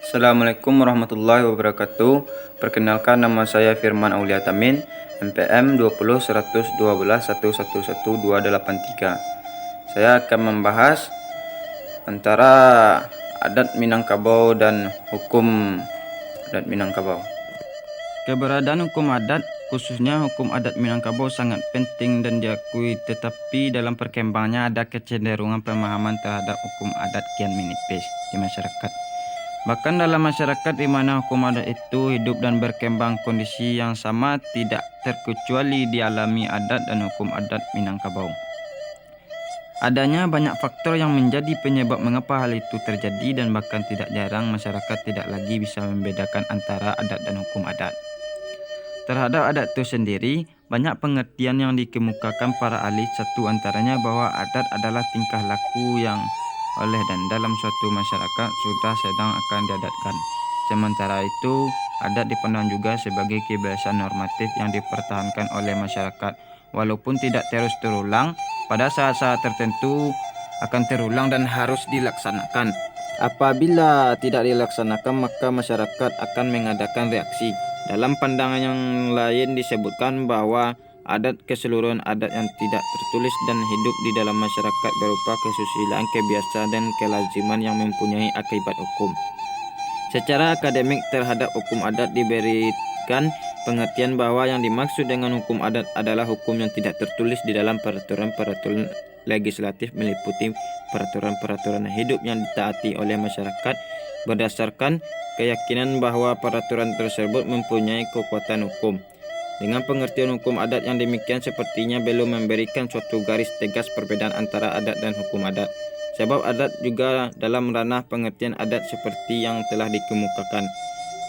Assalamualaikum warahmatullahi wabarakatuh. Perkenalkan, nama saya Firman Aulia Tamin, MPM 20 112 111283. Saya akan membahas antara adat Minangkabau dan hukum adat Minangkabau. Keberadaan hukum adat, khususnya hukum adat Minangkabau, sangat penting dan diakui, tetapi dalam perkembangannya ada kecenderungan pemahaman terhadap hukum adat kian menipis di masyarakat. Bahkan dalam masyarakat di mana hukum adat itu hidup dan berkembang, kondisi yang sama tidak terkecuali dialami adat dan hukum adat Minangkabau. Adanya banyak faktor yang menjadi penyebab mengapa hal itu terjadi, dan bahkan tidak jarang masyarakat tidak lagi bisa membedakan antara adat dan hukum adat. Terhadap adat itu sendiri, banyak pengertian yang dikemukakan para ahli. Satu antaranya bahwa adat adalah tingkah laku yang oleh dan dalam suatu masyarakat sudah sedang akan diadatkan. Sementara itu, adat dipandang juga sebagai kebiasaan normatif yang dipertahankan oleh masyarakat, walaupun tidak terus terulang, pada saat-saat tertentu akan terulang dan harus dilaksanakan. Apabila tidak dilaksanakan, maka masyarakat akan mengadakan reaksi. Dalam pandangan yang lain disebutkan bahwa adat keseluruhan adat yang tidak tertulis dan hidup di dalam masyarakat berupa kesusilaan, kebiasaan, dan kelaziman yang mempunyai akibat hukum. Secara akademik terhadap hukum adat diberikan pengertian bahwa yang dimaksud dengan hukum adat adalah hukum yang tidak tertulis di dalam peraturan-peraturan legislatif, meliputi peraturan-peraturan hidup yang ditaati oleh masyarakat berdasarkan keyakinan bahwa peraturan tersebut mempunyai kekuatan hukum. Dengan pengertian hukum adat yang demikian, sepertinya belum memberikan suatu garis tegas perbedaan antara adat dan hukum adat. Sebab adat juga dalam ranah pengertian adat seperti yang telah dikemukakan.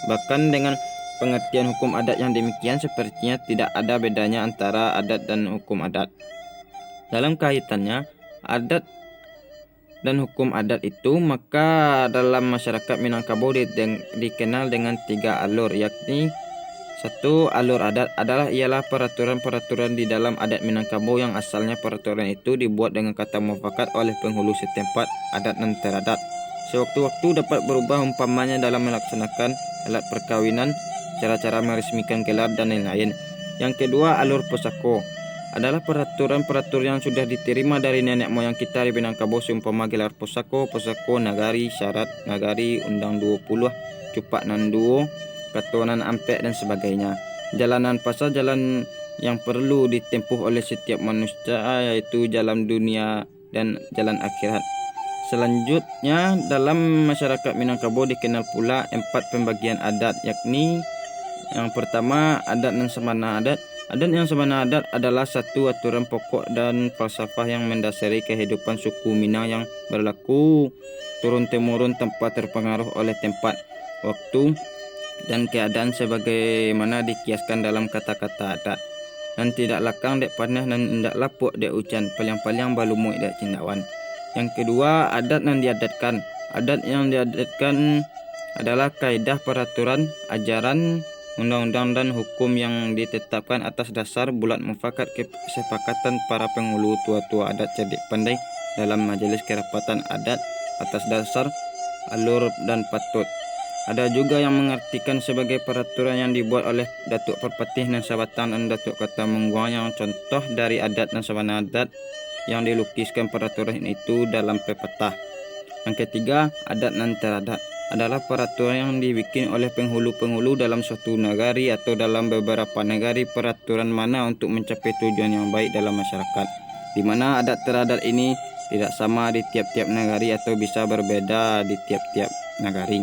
Bahkan dengan pengertian hukum adat yang demikian, sepertinya tidak ada bedanya antara adat dan hukum adat. Dalam kaitannya adat dan hukum adat itu, maka dalam masyarakat Minangkabau dikenal dengan 3 alur, yakni 1. Alur adat ialah peraturan-peraturan di dalam adat Minangkabau yang asalnya peraturan itu dibuat dengan kata mufakat oleh penghulu setempat adat dan teradat. Sewaktu-waktu dapat berubah, umpamanya dalam melaksanakan alat perkawinan, cara-cara meresmikan gelar, dan lain-lain. Yang kedua, alur posako adalah peraturan-peraturan yang sudah diterima dari nenek moyang kita di Minangkabau, seumpama gelar posako, nagari, syarat nagari, undang 20, cupak nanduo, katonan ampek, dan sebagainya. Jalanan pasar, jalan yang perlu ditempuh oleh setiap manusia, yaitu jalan dunia dan jalan akhirat. Selanjutnya, dalam masyarakat Minangkabau dikenal pula 4 pembagian adat, yakni yang pertama, adat dan semana adat. Adat yang semana adat adalah satu aturan pokok dan falsafah yang mendasari kehidupan suku Minang yang berlaku turun-temurun tanpa terpengaruh oleh tempat, waktu, dan keadaan, sebagaimana dikiaskan dalam kata-kata adat. Dan tidak lakang dek panah dan indak lapuk dek hujan, paling-paling balumuk dek cindawan. Yang kedua, adat yang diadatkan. Adat yang diadatkan adalah kaidah, peraturan, ajaran, undang-undang, dan hukum yang ditetapkan atas dasar bulat mufakat kesepakatan para penghulu tua-tua adat cerdik pandai dalam majelis kerapatan adat atas dasar alur dan patut. Ada juga yang mengartikan sebagai peraturan yang dibuat oleh Datuk Perpatih dan Sabatang dan Datuk Kata Mengguang, yang contoh dari adat dan sabana adat yang dilukiskan peraturan itu dalam pepatah. Yang ketiga, adat dan teradat adalah peraturan yang dibikin oleh penghulu-penghulu dalam suatu negari atau dalam beberapa negari, peraturan mana untuk mencapai tujuan yang baik dalam masyarakat, di mana adat teradat ini tidak sama di tiap-tiap negari atau bisa berbeda di tiap-tiap negari.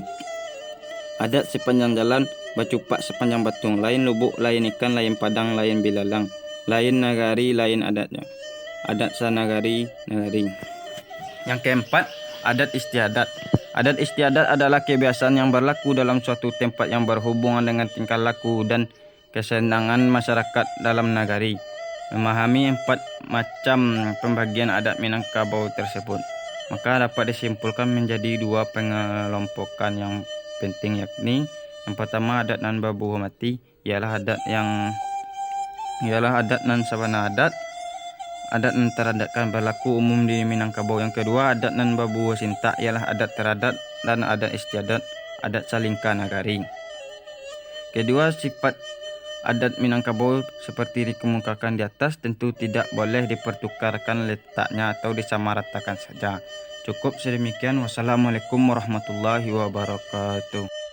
Adat sepanjang jalan, bacupak sepanjang batung, lain lubuk, lain ikan, lain padang, lain bilalang, lain nagari, lain adatnya. Adat sanagari, nagari. Yang keempat, adat istiadat. Adat istiadat adalah kebiasaan yang berlaku dalam suatu tempat yang berhubungan dengan tingkah laku dan kesenangan masyarakat dalam nagari. Memahami 4 macam pembagian adat Minangkabau tersebut, maka dapat disimpulkan menjadi 2 pengelompokan yang penting, yakni yang pertama, adat nan babuh mati ialah adat nan sabana adat. Adat nan teradatkan berlaku umum di Minangkabau. Yang kedua, adat nan babuh sintak ialah adat teradat dan adat istiadat adat Salingka Nagaring. Kedua, sifat adat Minangkabau seperti dikemukakan di atas tentu tidak boleh dipertukarkan letaknya atau disamaratakan saja. Cukup sedemikian. Wassalamualaikum warahmatullahi wabarakatuh.